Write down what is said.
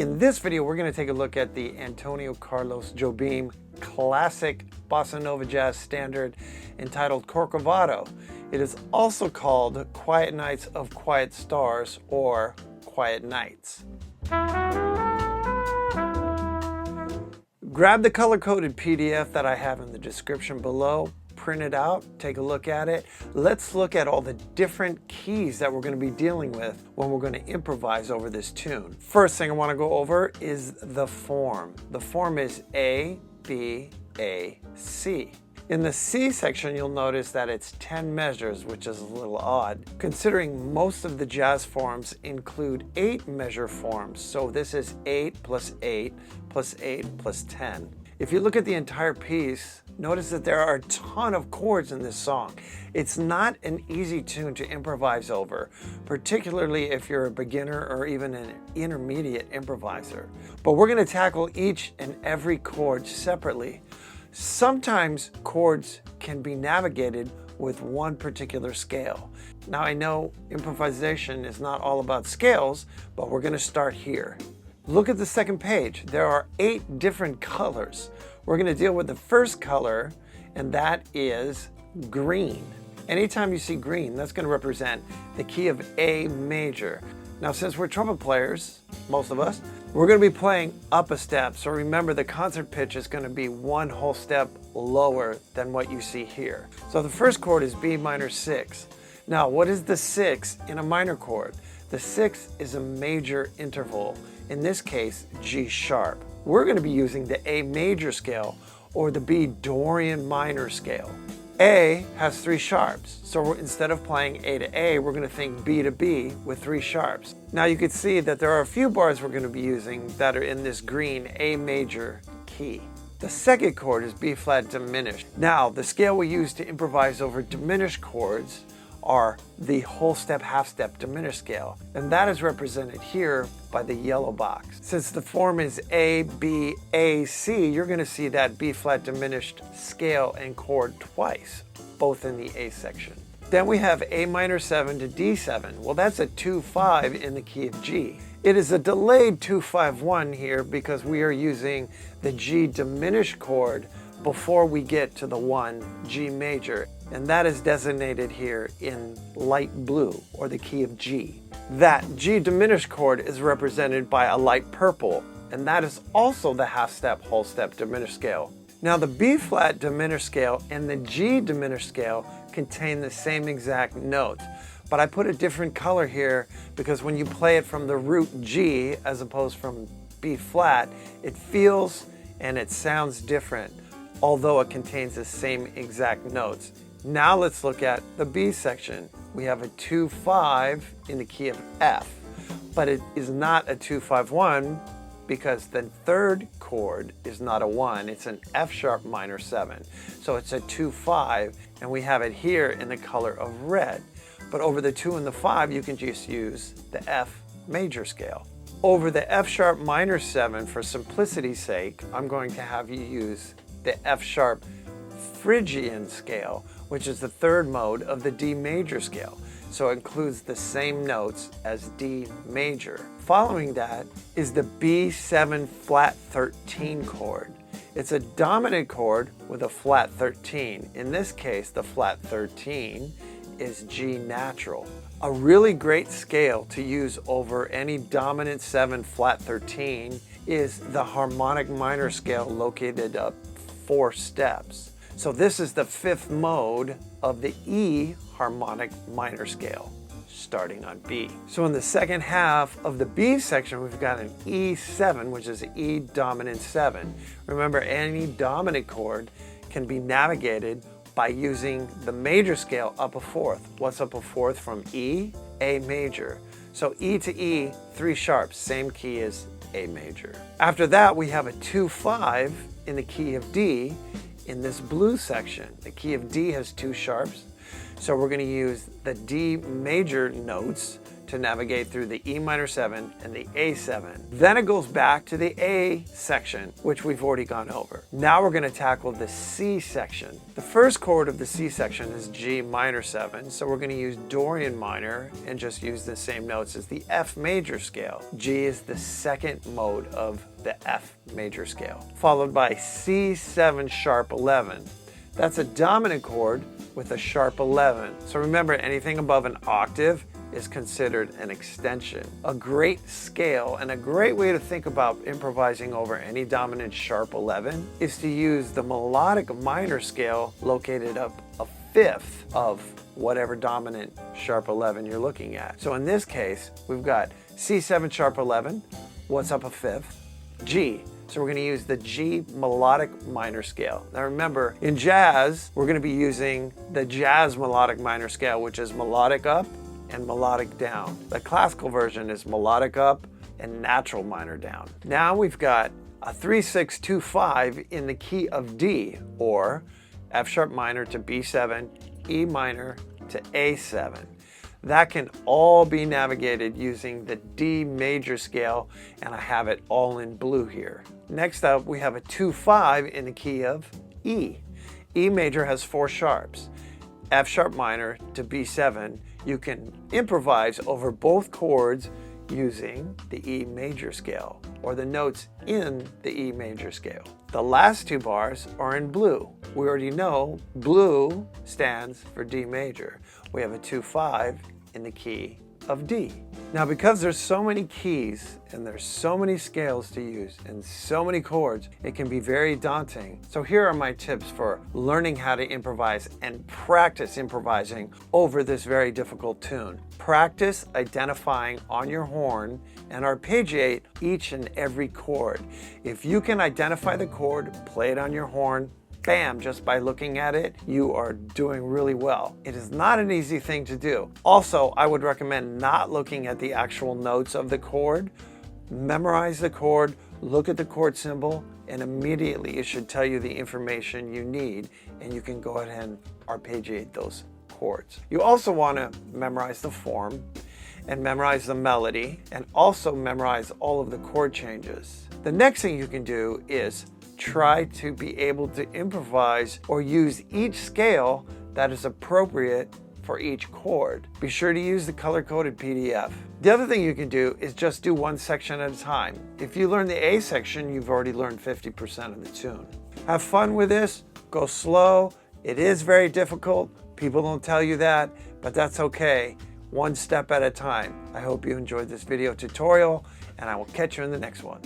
In this video, we're going to take a look at the Antonio Carlos Jobim classic bossa nova jazz standard entitled Corcovado. It is also called Quiet Nights of Quiet Stars or Quiet Nights. Grab the color-coded PDF that I have in the description below, print it out, take a look at it. Let's look at all the different keys that we're going to be dealing with when we're going to improvise over this tune. First thing I want to go over is the form. The form is A, B, A, C. In the C section, you'll notice that it's 10 measures, which is a little odd, considering most of the jazz forms include 8 measure forms. So this is 8 plus 8 plus 8 plus 10. If you look at the entire piece, notice that there are a ton of chords in this song. It's not an easy tune to improvise over, particularly if you're a beginner or even an intermediate improviser. But we're going to tackle each and every chord separately. Sometimes chords can be navigated with one particular scale. Now I know improvisation is not all about scales, but we're going to start here. Look at the second page. There are 8 different colors. We're going to deal with the first color, and that is green. Anytime you see green, that's going to represent the key of A major. Now, since we're trumpet players, most of us, we're going to be playing up a step. So remember, the concert pitch is going to be one whole step lower than what you see here. So the first chord is B minor 6. Now, what is the 6 in a minor chord? The 6 is a major interval. In this case, G sharp. We're going to be using the A major scale or the B Dorian minor scale. A has 3 sharps, so instead of playing A to A, we're going to think B to B with 3 sharps. Now you can see that there are a few bars we're going to be using that are in this green A major key. The second chord is B flat diminished. Now the scale we use to improvise over diminished chords are the whole step, half step diminished scale. And that is represented here by the yellow box. Since the form is A, B, A, C, you're gonna see that B flat diminished scale and chord twice, both in the A section. Then we have A minor 7 to D7. Well, that's a 2-5 in the key of G. It is a delayed 2-5-1 here because we are using the G diminished chord before we get to the 1 G major, and that is designated here in light blue, or the key of G. That G diminished chord is represented by a light purple, and that is also the half step, whole step diminished scale. Now the B flat diminished scale and the G diminished scale contain the same exact notes, but I put a different color here because when you play it from the root G as opposed from B flat, it feels and it sounds different, although it contains the same exact notes. Now let's look at the B section. We have a 2-5 in the key of F, but it is not a 2-5-1 because the third chord is not a 1, it's an F sharp minor 7. So it's a 2-5, and we have it here in the color of red. But over the 2 and the 5, you can just use the F major scale. Over the F sharp minor 7, for simplicity's sake, I'm going to have you use the F sharp Phrygian scale, which is the third mode of the D major scale. So it includes the same notes as D major. Following that is the B7 flat 13 chord. It's a dominant chord with a flat 13. In this case, the flat 13 is G natural. A really great scale to use over any dominant 7 flat 13 is the harmonic minor scale located up 4 steps. So this is the 5th mode of the E harmonic minor scale, starting on B. So in the second half of the B section, we've got an E7, which is E dominant 7. Remember, any dominant chord can be navigated by using the major scale up a 4th. What's up a 4th from E? A major. So E to E, 3 sharps, same key as A major. After that, we have a 2-5 in the key of D in this blue section. The key of D has 2 sharps, so we're going to use the D major notes to navigate through the E minor 7 and the A7. Then it goes back to the A section, which we've already gone over. Now we're going to tackle the C section. The first chord of the C section is G minor 7, so we're going to use Dorian minor and just use the same notes as the F major scale. G is the second mode of the F major scale, followed by C7 sharp 11. That's a dominant chord with a sharp 11. So remember, anything above an octave is considered an extension. A great scale and a great way to think about improvising over any dominant sharp 11 is to use the melodic minor scale located up a fifth of whatever dominant sharp 11 you're looking at. So in this case, we've got C7 sharp 11, what's up a fifth? G. So we're going to use the G melodic minor scale. Now remember, in jazz, we're going to be using the jazz melodic minor scale, which is melodic up and melodic down. The classical version is melodic up and natural minor down. Now we've got a 3-6-2-5 in the key of D, or F sharp minor to B7, E minor to A7. That can all be navigated using the D major scale, and I have it all in blue here. Next up, we have a 2-5 in the key of E. E major has 4 sharps. F sharp minor to B7. You can improvise over both chords using the E major scale, or the notes in the E major scale. The last 2 bars are in blue. We already know blue stands for D major. We have a 2-5 in the key of D. Now, because there's so many keys and there's so many scales to use and so many chords, it can be very daunting. So here are my tips for learning how to improvise and practice improvising over this very difficult tune. Practice identifying on your horn and arpeggiate each and every chord. If you can identify the chord, play it on your horn, bam, just by looking at it, you are doing really well. It is not an easy thing to do. Also, I would recommend not looking at the actual notes of the chord. Memorize the chord, look at the chord symbol, and immediately it should tell you the information you need, and you can go ahead and arpeggiate those chords. You also want to memorize the form and memorize the melody, and also memorize all of the chord changes. The next thing you can do is try to be able to improvise or use each scale that is appropriate for each chord. Be sure to use the color-coded PDF. The other thing you can do is just do one section at a time. If you learn the A section, you've already learned 50% of the tune. Have fun with this, go slow. It is very difficult. People don't tell you that, but that's okay. One step at a time. I hope you enjoyed this video tutorial, and I will catch you in the next one.